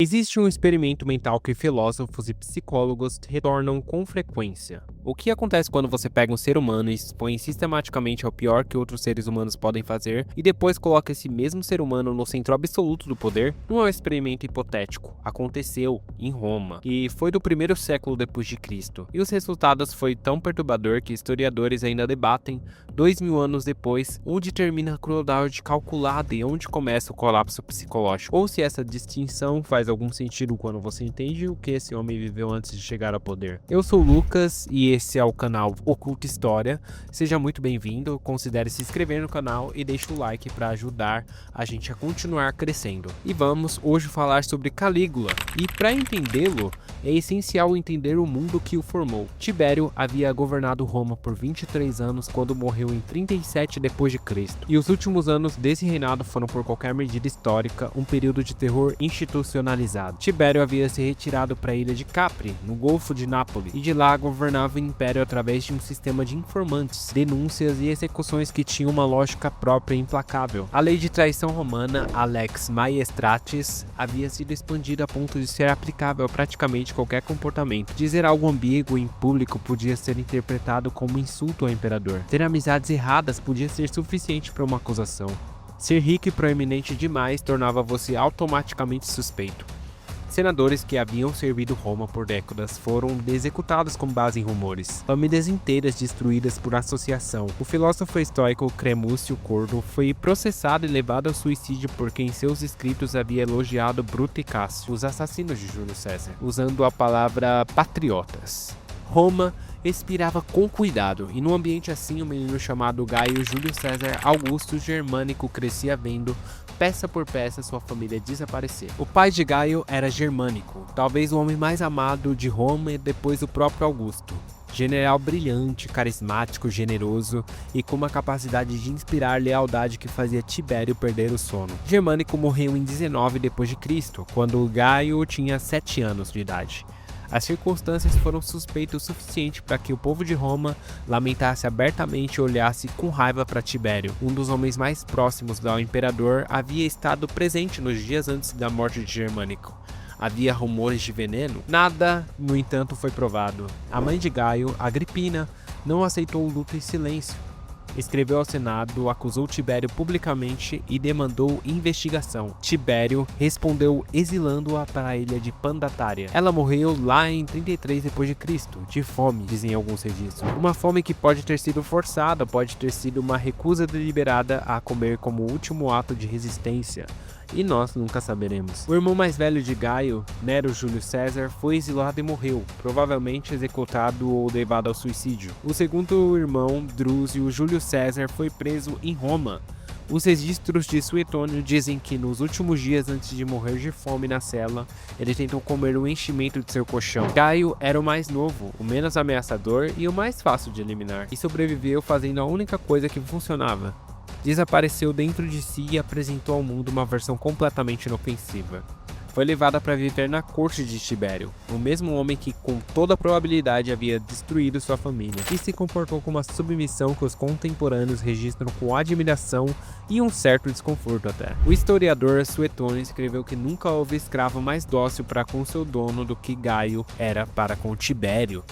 Existe um experimento mental que filósofos e psicólogos retornam com frequência. O que acontece quando você pega um ser humano e expõe sistematicamente ao pior que outros seres humanos podem fazer e depois coloca esse mesmo ser humano no centro absoluto do poder? Não é um experimento hipotético. Aconteceu em Roma e foi do primeiro século depois de Cristo. E os resultados foi tão perturbador que historiadores ainda debatem 2000 anos depois onde termina a crueldade calculada e onde começa o colapso psicológico. Ou se essa distinção faz algum sentido quando você entende o que esse homem viveu antes de chegar ao poder. Eu sou o Lucas e esse é o canal Oculta História. Seja muito bem-vindo, considere se inscrever no canal e deixe o like para ajudar a gente a continuar crescendo. E vamos hoje falar sobre Calígula. E para entendê-lo, é essencial entender o mundo que o formou. Tibério havia governado Roma por 23 anos quando morreu em 37 depois de Cristo. E os últimos anos desse reinado foram, por qualquer medida histórica, um período de terror institucionalizado. Tibério havia se retirado para a ilha de Capri, no Golfo de Nápoles, e de lá governava o império através de um sistema de informantes, denúncias e execuções que tinham uma lógica própria e implacável. A lei de traição romana, a Lex Maiestatis, havia sido expandida a ponto de ser aplicável a praticamente qualquer comportamento. Dizer algo ambíguo em público podia ser interpretado como insulto ao imperador. Ter amizades erradas podia ser suficiente para uma acusação. Ser rico e proeminente demais tornava você automaticamente suspeito. Senadores que haviam servido Roma por décadas foram executados com base em rumores. Famílias inteiras destruídas por associação. O filósofo estoico Cremúcio Cordo foi processado e levado ao suicídio porque em seus escritos havia elogiado Bruto e Cássio, os assassinos de Júlio César, usando a palavra patriotas. Roma expirava com cuidado, e num ambiente assim, um menino chamado Gaio Júlio César Augusto Germânico crescia vendo, peça por peça, sua família desaparecer. O pai de Gaio era Germânico, talvez o homem mais amado de Roma depois do próprio Augusto. General brilhante, carismático, generoso e com uma capacidade de inspirar lealdade que fazia Tibério perder o sono. Germânico morreu em 19 depois de Cristo, quando Gaio tinha 7 anos de idade. As circunstâncias foram suspeitas o suficiente para que o povo de Roma lamentasse abertamente e olhasse com raiva para Tibério. Um dos homens mais próximos ao imperador havia estado presente nos dias antes da morte de Germânico. Havia rumores de veneno? Nada, no entanto, foi provado. A mãe de Gaio, Agripina, não aceitou o luto em silêncio. Escreveu ao Senado, acusou Tibério publicamente e demandou investigação. Tibério respondeu exilando-a para a ilha de Pandatária. Ela morreu lá em 33 d.C., de fome, dizem alguns registros. Uma fome que pode ter sido forçada, pode ter sido uma recusa deliberada a comer como último ato de resistência. E nós nunca saberemos. O irmão mais velho de Gaio, Nero Júlio César, foi exilado e morreu, provavelmente executado ou levado ao suicídio. O segundo irmão, Drúzio Júlio César, foi preso em Roma. Os registros de Suetônio dizem que nos últimos dias antes de morrer de fome na cela, ele tentou comer o enchimento de seu colchão. Gaio era o mais novo, o menos ameaçador e o mais fácil de eliminar, e sobreviveu fazendo a única coisa que funcionava. Desapareceu dentro de si e apresentou ao mundo uma versão completamente inofensiva. Foi levada para viver na corte de Tibério, o mesmo homem que com toda probabilidade havia destruído sua família, e se comportou com uma submissão que os contemporâneos registram com admiração e um certo desconforto até. O historiador Suetônio escreveu que nunca houve escravo mais dócil para com seu dono do que Gaio era para com Tibério.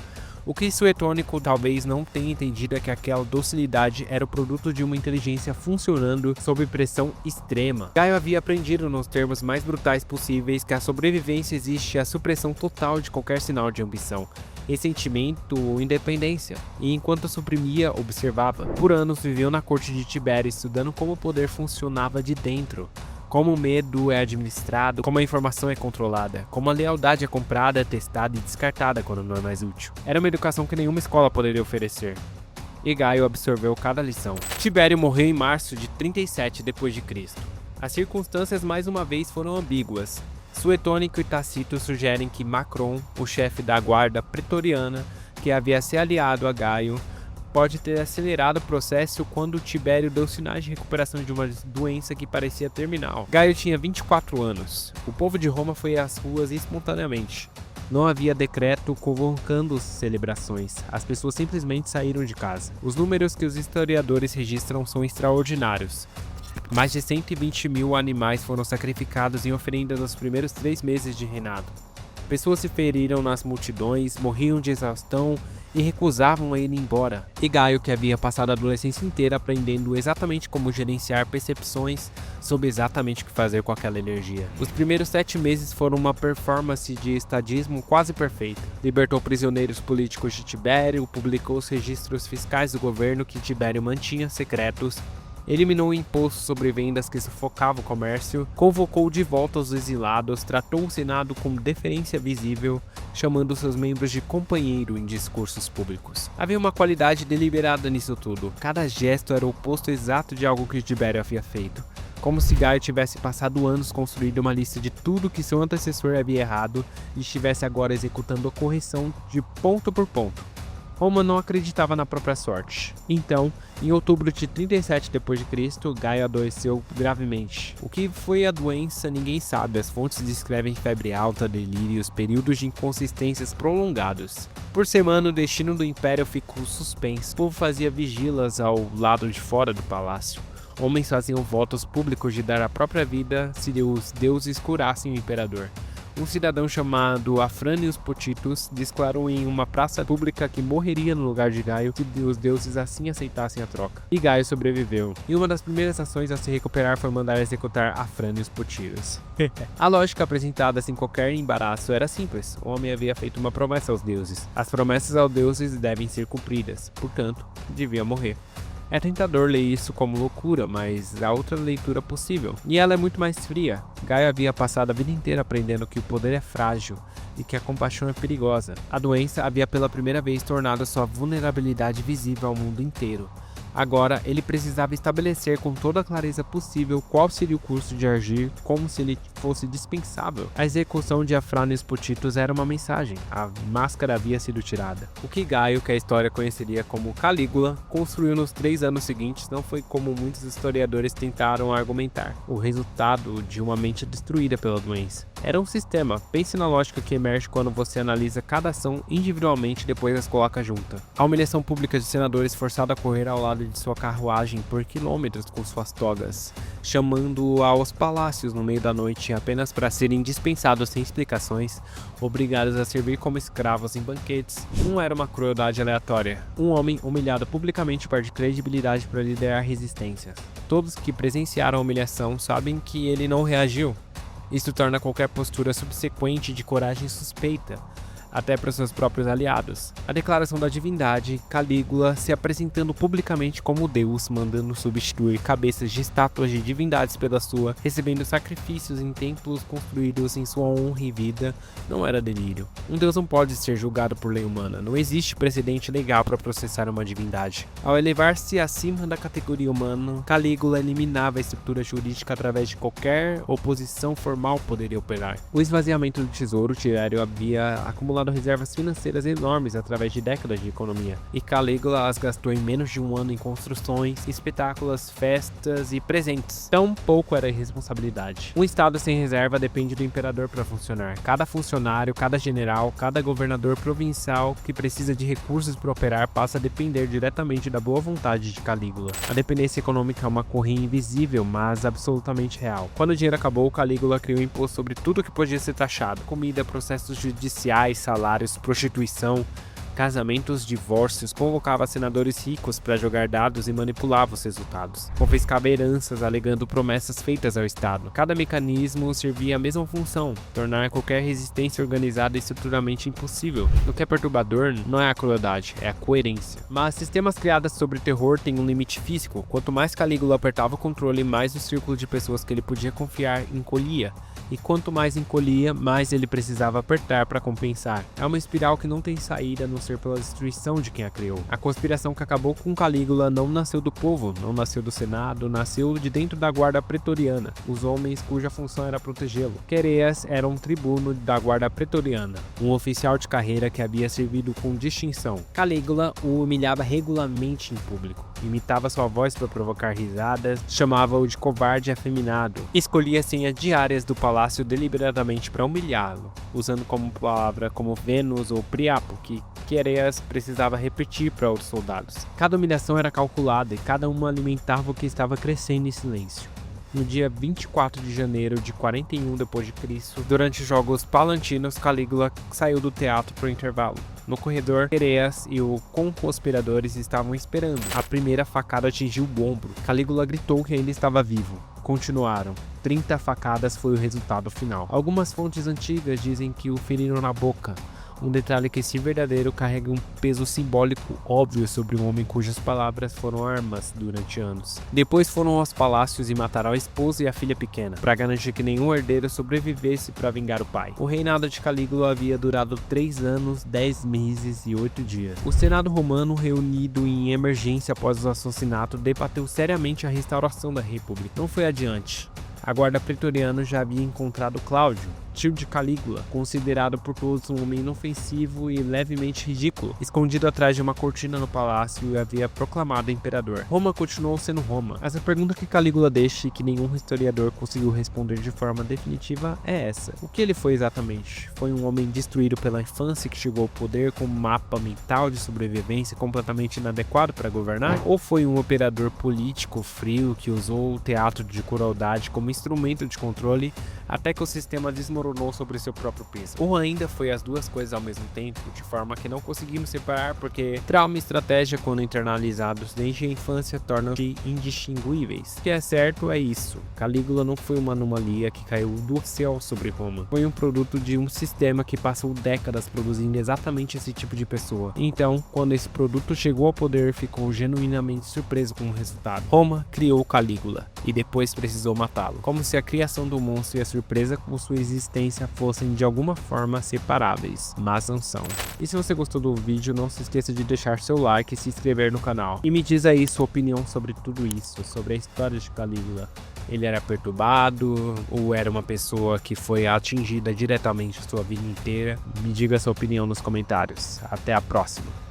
O que Suetônico talvez não tenha entendido é que aquela docilidade era o produto de uma inteligência funcionando sob pressão extrema. Gaio havia aprendido nos termos mais brutais possíveis que a sobrevivência existe a supressão total de qualquer sinal de ambição, ressentimento ou independência, e enquanto suprimia, observava. Por anos viveu na corte de Tibério estudando como o poder funcionava de dentro. Como o medo é administrado, como a informação é controlada, como a lealdade é comprada, testada e descartada quando não é mais útil. Era uma educação que nenhuma escola poderia oferecer. E Gaio absorveu cada lição. Tibério morreu em março de 37 d.C. As circunstâncias mais uma vez foram ambíguas. Suetônico e Tácito sugerem que Macron, o chefe da guarda pretoriana, que havia se aliado a Gaio, pode ter acelerado o processo quando Tibério deu sinais de recuperação de uma doença que parecia terminal. Gaio tinha 24 anos. O povo de Roma foi às ruas espontaneamente. Não havia decreto convocando celebrações. As pessoas simplesmente saíram de casa. Os números que os historiadores registram são extraordinários. Mais de 120 mil animais foram sacrificados em oferenda nos primeiros 3 meses de reinado. Pessoas se feriram nas multidões, morriam de exaustão e recusavam a ir embora. E Gaio, que havia passado a adolescência inteira aprendendo exatamente como gerenciar percepções, soube exatamente o que fazer com aquela energia. Os primeiros 7 meses foram uma performance de estadismo quase perfeita. Libertou prisioneiros políticos de Tibério, publicou os registros fiscais do governo que Tibério mantinha secretos, eliminou o imposto sobre vendas que sufocava o comércio, convocou de volta os exilados, tratou o Senado com deferência visível, chamando seus membros de companheiro em discursos públicos. Havia uma qualidade deliberada nisso tudo. Cada gesto era o oposto exato de algo que Tibério havia feito. Como se Gaio tivesse passado anos construindo uma lista de tudo que seu antecessor havia errado e estivesse agora executando a correção de ponto por ponto. Roma não acreditava na própria sorte. Então, em outubro de 37 d.C., Gaio adoeceu gravemente. O que foi a doença ninguém sabe, as fontes descrevem febre alta, delírios, períodos de inconsistências prolongados. Por semana, o destino do império ficou suspenso. O povo fazia vigilas ao lado de fora do palácio. Homens faziam votos públicos de dar a própria vida se os deuses curassem o imperador. Um cidadão chamado Afrânios Potitus declarou em uma praça pública que morreria no lugar de Gaio se os deuses assim aceitassem a troca. E Gaio sobreviveu. E uma das primeiras ações a se recuperar foi mandar executar Afrânios Potitus. A lógica apresentada sem qualquer embaraço era simples. O homem havia feito uma promessa aos deuses. As promessas aos deuses devem ser cumpridas. Portanto, devia morrer. É tentador ler isso como loucura, mas há outra leitura possível. E ela é muito mais fria. Gaio havia passado a vida inteira aprendendo que o poder é frágil e que a compaixão é perigosa. A doença havia pela primeira vez tornado sua vulnerabilidade visível ao mundo inteiro. Agora, ele precisava estabelecer com toda a clareza possível qual seria o curso de agir, como se ele fosse dispensável. A execução de Afrânios Potitus era uma mensagem, a máscara havia sido tirada. O que Gaio, que a história conheceria como Calígula, construiu nos 3 anos seguintes não foi como muitos historiadores tentaram argumentar, o resultado de uma mente destruída pela doença. Era um sistema, pense na lógica que emerge quando você analisa cada ação individualmente e depois as coloca junta. A humilhação pública de senadores forçados a correr ao lado de sua carruagem por quilômetros com suas togas, chamando-o aos palácios no meio da noite apenas para serem dispensados sem explicações, obrigados a servir como escravos em banquetes, não era uma crueldade aleatória. Um homem humilhado publicamente perde credibilidade para liderar resistências. Todos que presenciaram a humilhação sabem que ele não reagiu. Isso torna qualquer postura subsequente de coragem suspeita, até para seus próprios aliados. A declaração da divindade, Calígula se apresentando publicamente como Deus, mandando substituir cabeças de estátuas de divindades pela sua, recebendo sacrifícios em templos construídos em sua honra e vida, não era delírio. Um Deus não pode ser julgado por lei humana, não existe precedente legal para processar uma divindade. Ao elevar-se acima da categoria humana, Calígula eliminava a estrutura jurídica através de qualquer oposição formal poderia operar. O esvaziamento do tesouro, Tibério havia acumulado reservas financeiras enormes através de décadas de economia, e Calígula as gastou em menos de um ano em construções, espetáculos, festas e presentes. Tão pouco era irresponsabilidade. Um estado sem reserva depende do imperador para funcionar. Cada funcionário, cada general, cada governador provincial que precisa de recursos para operar passa a depender diretamente da boa vontade de Calígula. A dependência econômica é uma correia invisível, mas absolutamente real. Quando o dinheiro acabou, Calígula criou um imposto sobre tudo que podia ser taxado: comida, processos judiciais, salários, prostituição, casamentos, divórcios, convocava senadores ricos para jogar dados e manipulava os resultados. Confiscava heranças alegando promessas feitas ao Estado. Cada mecanismo servia a mesma função: tornar qualquer resistência organizada e estruturalmente impossível. O que é perturbador não é a crueldade, é a coerência. Mas sistemas criados sobre terror têm um limite físico. Quanto mais Calígula apertava o controle, mais o círculo de pessoas que ele podia confiar encolhia. E quanto mais encolhia, mais ele precisava apertar para compensar. É uma espiral que não tem saída a não ser pela destruição de quem a criou. A conspiração que acabou com Calígula não nasceu do povo, não nasceu do Senado, nasceu de dentro da guarda pretoriana, os homens cuja função era protegê-lo. Quereas era um tribuno da guarda pretoriana, um oficial de carreira que havia servido com distinção. Calígula o humilhava regularmente em público, imitava sua voz para provocar risadas, chamava-o de covarde e afeminado, escolhia senhas diárias do palácio deliberadamente para humilhá-lo, usando como palavra como Vênus ou Priapo, que Quereas precisava repetir para os soldados. Cada humilhação era calculada e cada uma alimentava o que estava crescendo em silêncio. No dia 24 de janeiro de 41 d.C., durante os Jogos Palantinos, Calígula saiu do teatro por intervalo. No corredor, Tereas e os conspiradores estavam esperando. A primeira facada atingiu o ombro. Calígula gritou que ainda estava vivo. Continuaram. 30 facadas foi o resultado final. Algumas fontes antigas dizem que o feriram na boca. Um detalhe que, se verdadeiro, carrega um peso simbólico óbvio sobre um homem cujas palavras foram armas durante anos. Depois foram aos palácios e mataram a esposa e a filha pequena, para garantir que nenhum herdeiro sobrevivesse para vingar o pai. O reinado de Calígula havia durado 3 anos, 10 meses e 8 dias. O Senado romano, reunido em emergência após o assassinato, debateu seriamente a restauração da República. Não foi adiante. A guarda pretoriana já havia encontrado Cláudio, tio de Calígula, considerado por todos um homem inofensivo e levemente ridículo, escondido atrás de uma cortina no palácio, e havia proclamado imperador. Roma continuou sendo Roma, mas a pergunta que Calígula deixa e que nenhum historiador conseguiu responder de forma definitiva é essa: o que ele foi exatamente? Foi um homem destruído pela infância que chegou ao poder com um mapa mental de sobrevivência completamente inadequado para governar? Ou foi um operador político frio que usou o teatro de crueldade como instrumento de controle até que o sistema desmoronou sobre seu próprio peso? Ou ainda foi as duas coisas ao mesmo tempo, de forma que não conseguimos separar, porque trauma e estratégia, quando internalizados desde a infância, tornam-se indistinguíveis. O que é certo é isso: Calígula não foi uma anomalia que caiu do céu sobre Roma. Foi um produto de um sistema que passou décadas produzindo exatamente esse tipo de pessoa. Então, quando esse produto chegou ao poder, ficou genuinamente surpreso com o resultado. Roma criou Calígula e depois precisou matá-lo, como se a criação do monstro e a surpresa com sua existência fossem de alguma forma separáveis, mas não são. E se você gostou do vídeo, não se esqueça de deixar seu like e se inscrever no canal. E me diz aí sua opinião sobre tudo isso, sobre a história de Calígula. Ele era perturbado ou era uma pessoa que foi atingida diretamente sua vida inteira? Me diga sua opinião nos comentários. Até a próxima.